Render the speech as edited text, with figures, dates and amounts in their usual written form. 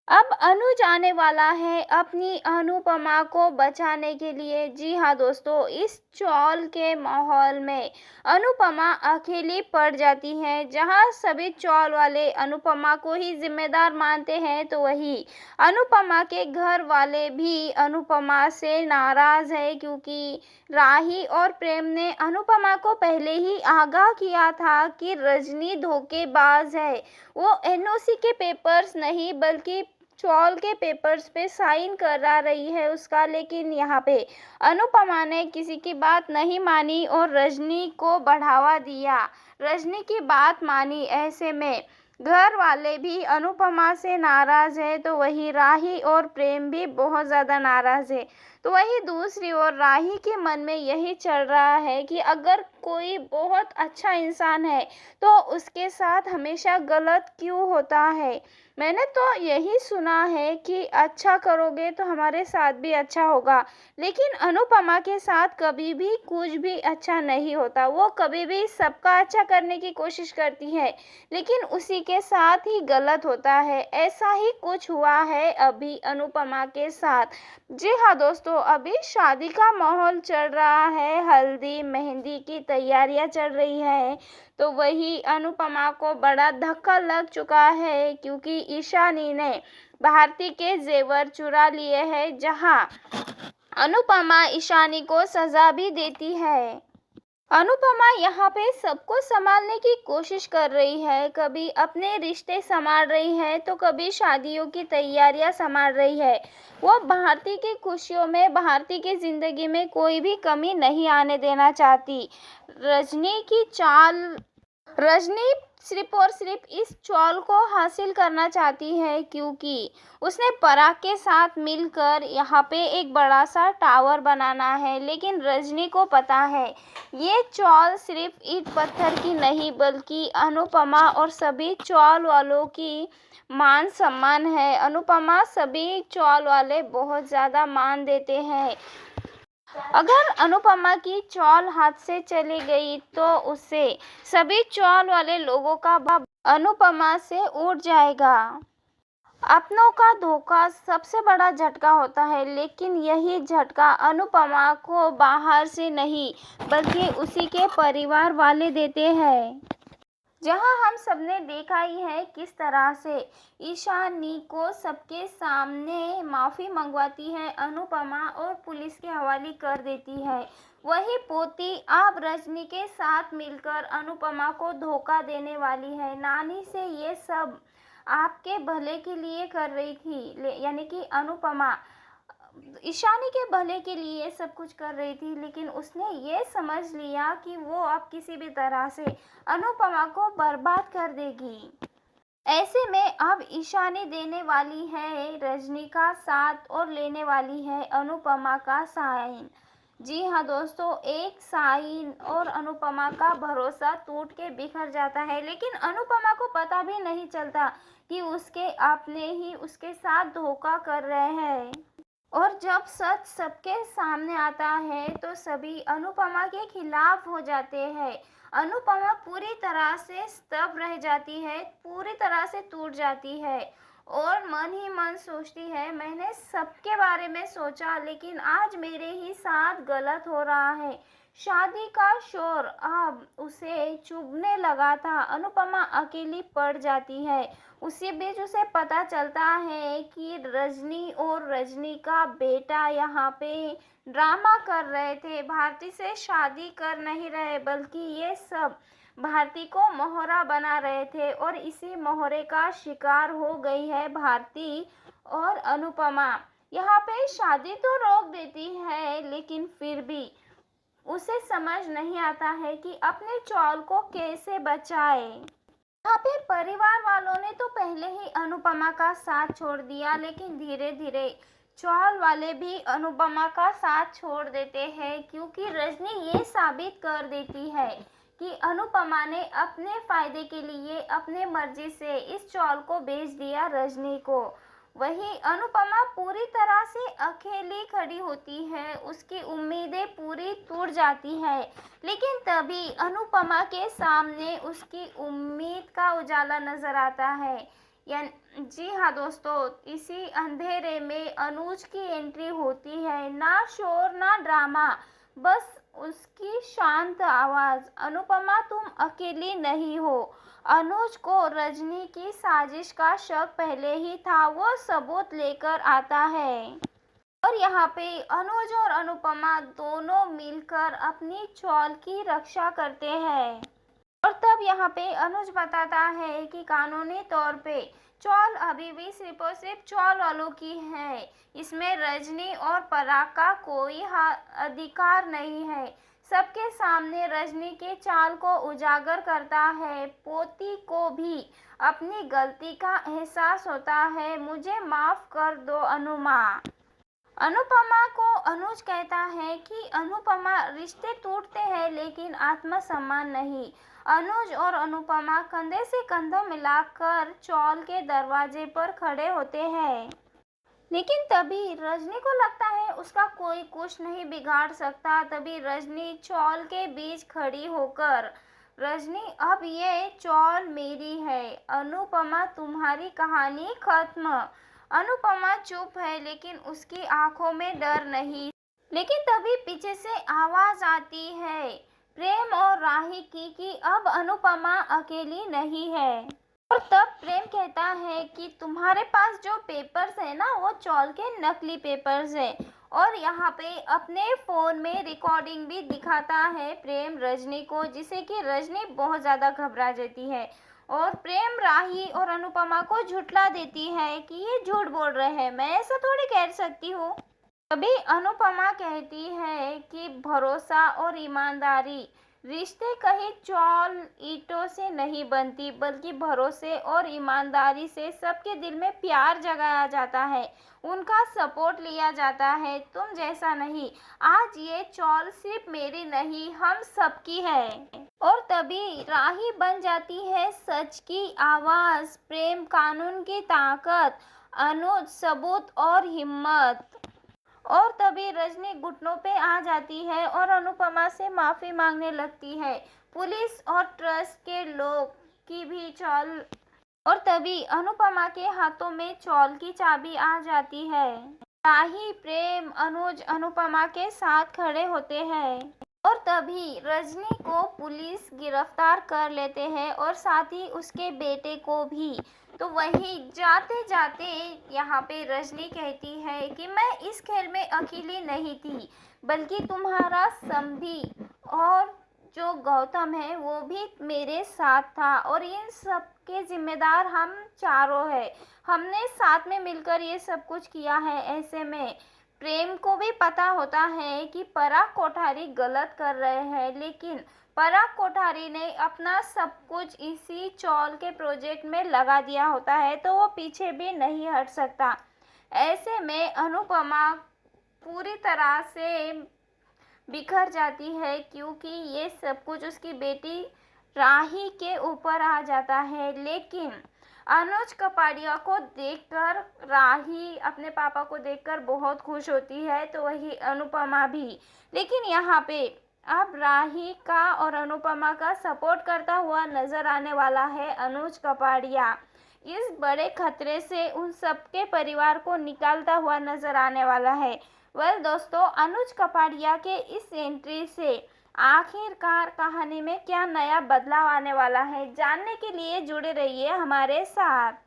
अब अनुज आने वाला है अपनी अनुपमा को बचाने के लिए। जी हाँ दोस्तों, इस चौल के माहौल में अनुपमा अकेली पड़ जाती है। जहाँ सभी चौल वाले अनुपमा को ही जिम्मेदार मानते हैं, तो वही अनुपमा के घर वाले भी अनुपमा से नाराज है, क्योंकि राही और प्रेम ने अनुपमा को पहले ही आगाह किया था कि रजनी धोखेबाज है। वो एनओसी के पेपर्स नहीं बल्कि चौल के पेपर्स पे साइन करा रही है उसका। लेकिन यहाँ पे अनुपमा ने किसी की बात नहीं मानी और रजनी को बढ़ावा दिया, रजनी की बात मानी। ऐसे में घर वाले भी अनुपमा से नाराज है, तो वही राही और प्रेम भी बहुत ज़्यादा नाराज है। तो वही दूसरी ओर राही के मन में यही चल रहा है कि अगर कोई बहुत अच्छा इंसान है तो उसके साथ हमेशा गलत क्यों होता है। मैंने तो यही सुना है कि अच्छा करोगे तो हमारे साथ भी अच्छा होगा, लेकिन अनुपमा के साथ कभी भी कुछ भी अच्छा नहीं होता। वो कभी भी सबका अच्छा करने की कोशिश करती है, लेकिन उसी के साथ ही गलत होता है। ऐसा ही कुछ हुआ है अभी अनुपमा के साथ। जी हाँ दोस्तों, अभी शादी का माहौल चल रहा है, हल्दी मेहंदी की तैयारियां चल रही है। तो वही अनुपमा को बड़ा धक्का लग चुका है, क्योंकि ईशानी ने भारती के जेवर चुरा लिए हैं। जहां अनुपमा ईशानी को सजा भी देती है। अनुपमा यहाँ पे सबको संभालने की कोशिश कर रही है, कभी अपने रिश्ते संभाल रही है तो कभी शादियों की तैयारियां संभाल रही है। वो भारती की खुशियों में, भारती की जिंदगी में कोई भी कमी नहीं आने देना चाहती। रजनी की चाल रजनी सिर्फ और सिर्फ इस चौल को हासिल करना चाहती है, क्योंकि उसने पराग के साथ मिलकर यहाँ पे एक बड़ा सा टावर बनाना है। लेकिन रजनी को पता है ये चौल सिर्फ ईंट पत्थर की नहीं बल्कि अनुपमा और सभी चौल वालों की मान सम्मान है। अनुपमा सभी चौल वाले बहुत ज़्यादा मान देते हैं। अगर अनुपमा की चौल हाथ से चली गई तो उससे सभी चौल वाले लोगों का भाव अनुपमा से उठ जाएगा। अपनों का धोखा सबसे बड़ा झटका होता है, लेकिन यही झटका अनुपमा को बाहर से नहीं बल्कि उसी के परिवार वाले देते हैं। जहां हम सबने देखा ही है किस तरह से ईशानी को सबके सामने माफ़ी मंगवाती है अनुपमा और पुलिस के हवाले कर देती है। वही पोती अब रजनी के साथ मिलकर अनुपमा को धोखा देने वाली है। नानी से ये सब आपके भले के लिए कर रही थी, यानी कि अनुपमा ईशानी के भले के लिए सब कुछ कर रही थी, लेकिन उसने ये समझ लिया कि वो अब किसी भी तरह से अनुपमा को बर्बाद कर देगी। ऐसे में अब ईशानी देने वाली है रजनी का साथ और लेने वाली है अनुपमा का साइन। जी हाँ दोस्तों, एक साइन और अनुपमा का भरोसा टूट के बिखर जाता है, लेकिन अनुपमा को पता भी नहीं चलता कि उसके अपने ही उसके साथ धोखा कर रहे हैं। और जब सच सबके सामने आता है तो सभी अनुपमा के खिलाफ हो जाते हैं। अनुपमा पूरी तरह से स्तब्ध रह जाती है, पूरी तरह से टूट जाती है और मन ही मन सोचती है, मैंने सबके बारे में सोचा लेकिन आज मेरे ही साथ गलत हो रहा है। शादी का शोर अब उसे चुभने लगा था। अनुपमा अकेली पड़ जाती है। उसी बीच उसे पता चलता है कि रजनी और रजनी का बेटा यहाँ पे ड्रामा कर रहे थे, भारती से शादी कर नहीं रहे बल्कि ये सब भारती को मोहरा बना रहे थे। और इसी मोहरे का शिकार हो गई है भारती और अनुपमा। यहाँ पे शादी तो रोक देती है, लेकिन फिर भी उसे समझ नहीं आता है कि अपने चौल को कैसे बचाए। यहाँ पे परिवार वालों ने तो पहले ही अनुपमा का साथ छोड़ दिया, लेकिन धीरे धीरे चौल वाले भी अनुपमा का साथ छोड़ देते हैं, क्योंकि रजनी ये साबित कर देती है कि अनुपमा ने अपने फायदे के लिए अपने मर्जी से इस चौल को बेच दिया रजनी को। वही अनुपमा पूरी तरह से अकेली खड़ी होती है, उसकी उम्मीदें पूरी टूट जाती है, लेकिन तभी अनुपमा के सामने उसकी उम्मीद का उजाला नजर आता है। जी हाँ दोस्तों, इसी अंधेरे में अनुज की एंट्री होती है। ना शोर ना ड्रामा, बस उसकी शांत आवाज, अनुपमा तुम अकेली नहीं हो। अनुज को रजनी की साजिश का शक पहले ही था, वो सबूत लेकर आता है। और यहाँ पे अनुज और अनुपमा दोनों मिलकर अपनी चॉल की रक्षा करते हैं। और तब यहाँ पे अनुज बताता है कि कानूनी तौर पे चौल अभी भी सिर्फ और सिर्फ चौल वालों की है, इसमें रजनी और पराग का कोई अधिकार नहीं है। सबके सामने रजनी के चाल को उजागर करता है। पोती को भी अपनी गलती का एहसास होता है। मुझे माफ कर दो अनुमा। अनुपमा को अनुज कहता है कि अनुपमा, रिश्ते टूटते हैं लेकिन आत्मसम्मान नहीं। अनुज और अनुपमा कंधे से कंधा मिलाकर चौल के दरवाजे पर खड़े होते हैं। लेकिन तभी रजनी को लगता है उसका कोई कुछ नहीं बिगाड़ सकता। तभी रजनी चौल के बीच खड़ी होकर, रजनी अब ये चौल मेरी है, अनुपमा तुम्हारी कहानी खत्म। अनुपमा चुप है लेकिन उसकी आंखों में डर नहीं। लेकिन तभी पीछे से आवाज आती है प्रेम और राही की कि अब अनुपमा अकेली नहीं है। और तब प्रेम कहता है कि तुम्हारे पास जो पेपर्स है ना, वो चौल के नकली पेपर्स है। और यहाँ पे अपने फोन में रिकॉर्डिंग भी दिखाता है प्रेम रजनी को, जिसे कि रजनी बहुत ज्यादा घबरा जाती है। और प्रेम राही और अनुपमा को झुठला देती है कि ये झूठ बोल रहे हैं, मैं ऐसा थोड़ी कह सकती हूँ। तभी अनुपमा कहती है कि भरोसा और ईमानदारी, रिश्ते कहीं चौल ईंटों से नहीं बनती, बल्कि भरोसे और ईमानदारी से सबके दिल में प्यार जगाया जाता है, उनका सपोर्ट लिया जाता है। तुम जैसा नहीं, आज ये चौल सिर्फ मेरी नहीं, हम सबकी है। और तभी राही बन जाती है सच की आवाज, प्रेम, कानून की ताकत, अनुज सबूत और हिम्मत। और तभी रजनी घुटनों पे आ जाती है और अनुपमा से माफी मांगने लगती है, पुलिस और ट्रस्ट के लोग की भी चौल। और तभी अनुपमा के हाथों में चौल की चाबी आ जाती है। राही, प्रेम, अनुज अनुपमा के साथ खड़े होते हैं। और तभी रजनी को पुलिस गिरफ्तार कर लेते हैं और साथ ही उसके बेटे को भी। तो वही जाते जाते यहाँ पे रजनी कहती है कि मैं इस खेल में अकेली नहीं थी, बल्कि तुम्हारा समधी और जो गौतम है वो भी मेरे साथ था, और इन सब के जिम्मेदार हम चारों हैं। हमने साथ में मिलकर ये सब कुछ किया है। ऐसे में प्रेम को भी पता होता है कि पराग कोठारी गलत कर रहे हैं, लेकिन पराग कोठारी ने अपना सब कुछ इसी चौल के प्रोजेक्ट में लगा दिया होता है, तो वो पीछे भी नहीं हट सकता। ऐसे में अनुपमा पूरी तरह से बिखर जाती है, क्योंकि ये सब कुछ उसकी बेटी राही के ऊपर आ जाता है। लेकिन अनुज कपाड़िया को देखकर राही अपने पापा को देखकर बहुत खुश होती है, तो वही अनुपमा भी। लेकिन यहाँ पे अब राही का और अनुपमा का सपोर्ट करता हुआ नजर आने वाला है अनुज कपाड़िया। इस बड़े खतरे से उन सबके परिवार को निकालता हुआ नजर आने वाला है। वेल दोस्तों, अनुज कपाड़िया के इस एंट्री से आखिरकार कहानी में क्या नया बदलाव आने वाला है, जानने के लिए जुड़े रहिए हमारे साथ।